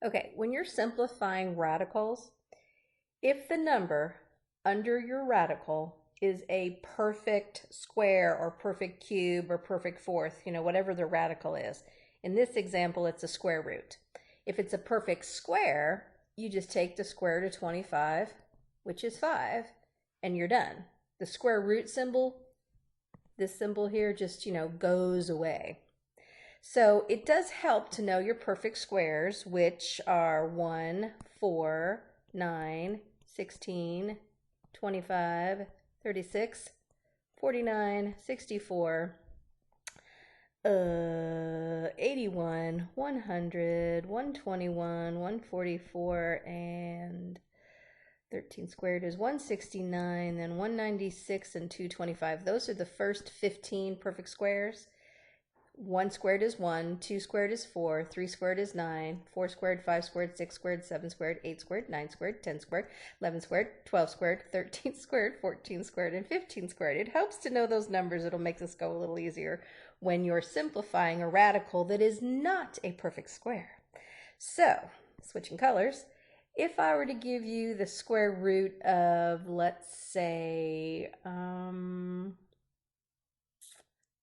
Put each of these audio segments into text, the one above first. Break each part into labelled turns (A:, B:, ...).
A: Okay, when you're simplifying radicals, if the number under your radical is a perfect square or perfect cube or perfect fourth, whatever the radical is. In this example, it's a square root. If it's a perfect square, you just take the square root of 25, which is 5, and you're done. The square root symbol, this symbol here, just, goes away. So it does help to know your perfect squares, which are 1, 4, 9, 16, 25, 36, 49, 64, 81, 100, 121, 144, and 13 squared is 169, then 196 and 225. Those are the first 15 perfect squares. 1 squared is 1, 2 squared is 4, 3 squared is 9, 4 squared, 5 squared, 6 squared, 7 squared, 8 squared, 9 squared, 10 squared, 11 squared, 12 squared, 13 squared, 14 squared, and 15 squared. It helps to know those numbers. It'll make this go a little easier when you're simplifying a radical that is not a perfect square. So, switching colors, if I were to give you the square root of, let's say,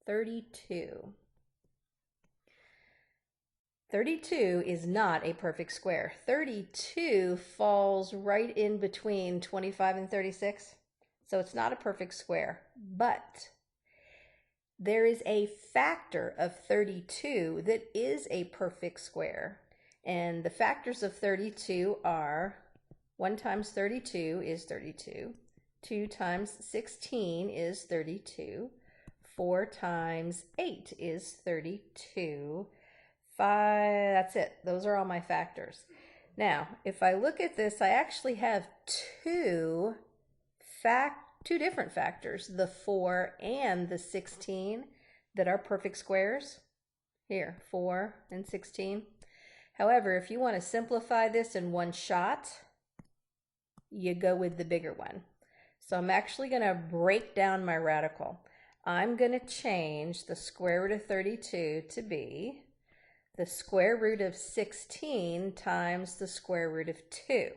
A: 32. 32 is not a perfect square. 32 falls right in between 25 and 36. So it's not a perfect square. But there is a factor of 32 that is a perfect square. And the factors of 32 are 1 times 32 is 32. 2 times 16 is 32. 4 times 8 is 32. 5, that's it. Those are all my factors. Now, if I look at this, I actually have two different factors, the 4 and the 16, that are perfect squares. Here, 4 and 16. However, if you want to simplify this in one shot, you go with the bigger one. So I'm actually going to break down my radical. I'm going to change the square root of 32 to be the square root of 16 times the square root of 2.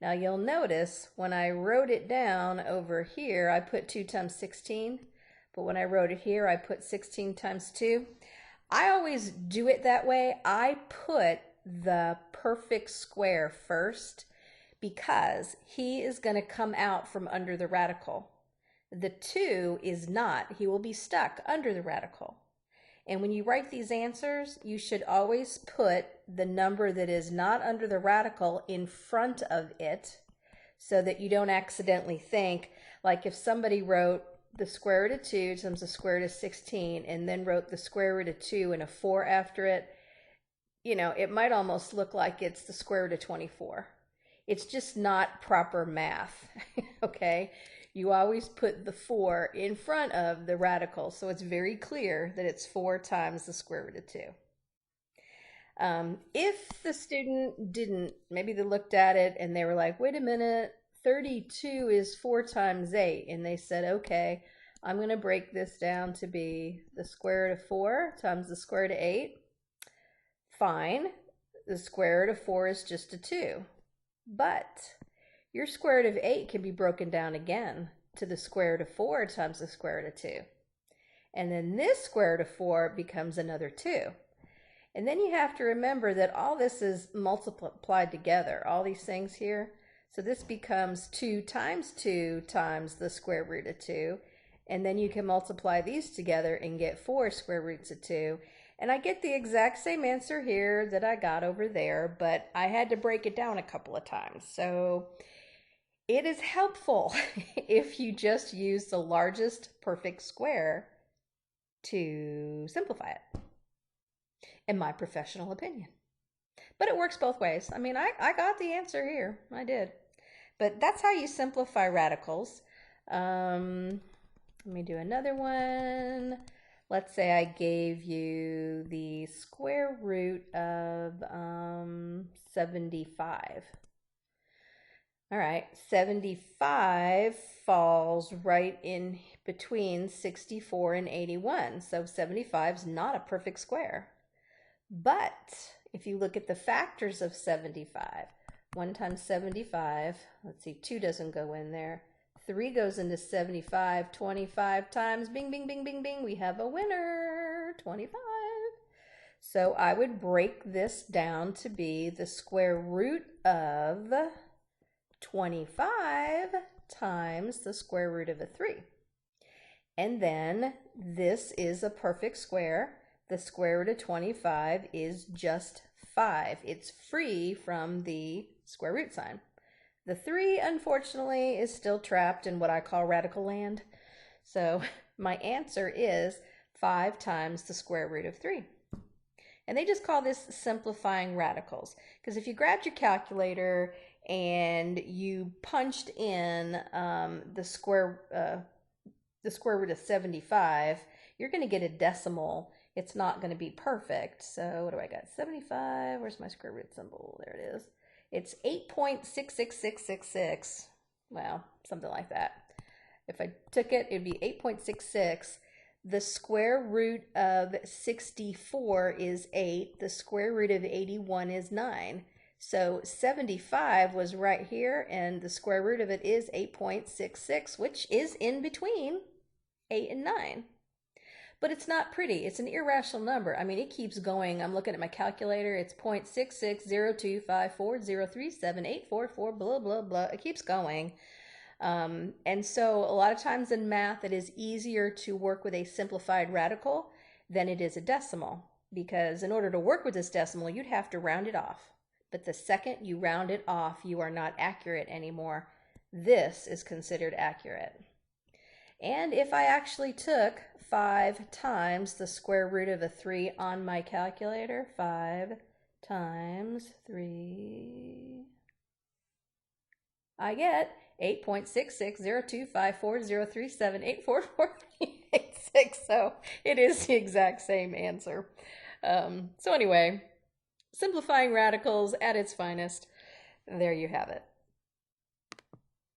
A: Now you'll notice when I wrote it down over here, I put 2 times 16, but when I wrote it here, I put 16 times 2. I always do it that way. I put the perfect square first because he is going to come out from under the radical. The 2 is not. He will be stuck under the radical. And when you write these answers, you should always put the number that is not under the radical in front of it so that you don't accidentally think, like if somebody wrote the square root of 2 times the square root of 16 and then wrote the square root of 2 and a 4 after it, it might almost look like it's the square root of 24. It's just not proper math, okay? You always put the 4 in front of the radical, so it's very clear that it's 4 times the square root of 2. If the student didn't, maybe they looked at it and they were like, wait a minute, 32 is 4 times 8, and they said, okay, I'm going to break this down to be the square root of 4 times the square root of 8. Fine, the square root of 4 is just a 2, but your square root of 8 can be broken down again to the square root of 4 times the square root of 2. And then this square root of 4 becomes another 2. And then you have to remember that all this is multiplied together, all these things here. So this becomes 2 times 2 times the square root of 2. And then you can multiply these together and get 4 square roots of 2. And I get the exact same answer here that I got over there, but I had to break it down a couple of times. So it is helpful if you just use the largest perfect square to simplify it, in my professional opinion. But it works both ways. I mean, I got the answer here. I did. But that's how you simplify radicals. Let me do another one. Let's say I gave you the square root of 75. All right, 75 falls right in between 64 and 81. So 75 is not a perfect square. But If you look at the factors of 75, 1 times 75, let's see, 2 doesn't go in there. 3 goes into 75, 25 times, bing, bing, bing, bing, bing, we have a winner, 25. So I would break this down to be the square root of 25 times the square root of a 3. And then this is a perfect square. The square root of 25 is just 5. It's free from the square root sign. The 3, unfortunately, is still trapped in what I call radical land. So my answer is 5 times the square root of 3. And they just call this simplifying radicals. Because if you grabbed your calculator and you punched in the square root of 75, you're going to get a decimal. It's not going to be perfect. So what do I got? 75, where's my square root symbol? There it is. It's 8.66666. Well, something like that. If I took it, it'd be 8.66. The square root of 64 is 8. The square root of 81 is 9. So 75 was right here, and the square root of it is 8.66, which is in between 8 and 9. But it's not pretty. It's an irrational number. I mean, it keeps going. I'm looking at my calculator. It's 0.660254037844, blah, blah, blah. It keeps going. And so a lot of times in math, it is easier to work with a simplified radical than it is a decimal. Because in order to work with this decimal, you'd have to round it off. But the second you round it off, you are not accurate anymore. This is considered accurate. And if I actually took 5 times the square root of a 3 on my calculator, 5 times 3, I get 8.66025403784486. So it is the exact same answer. So anyway, simplifying radicals at its finest. There you have it.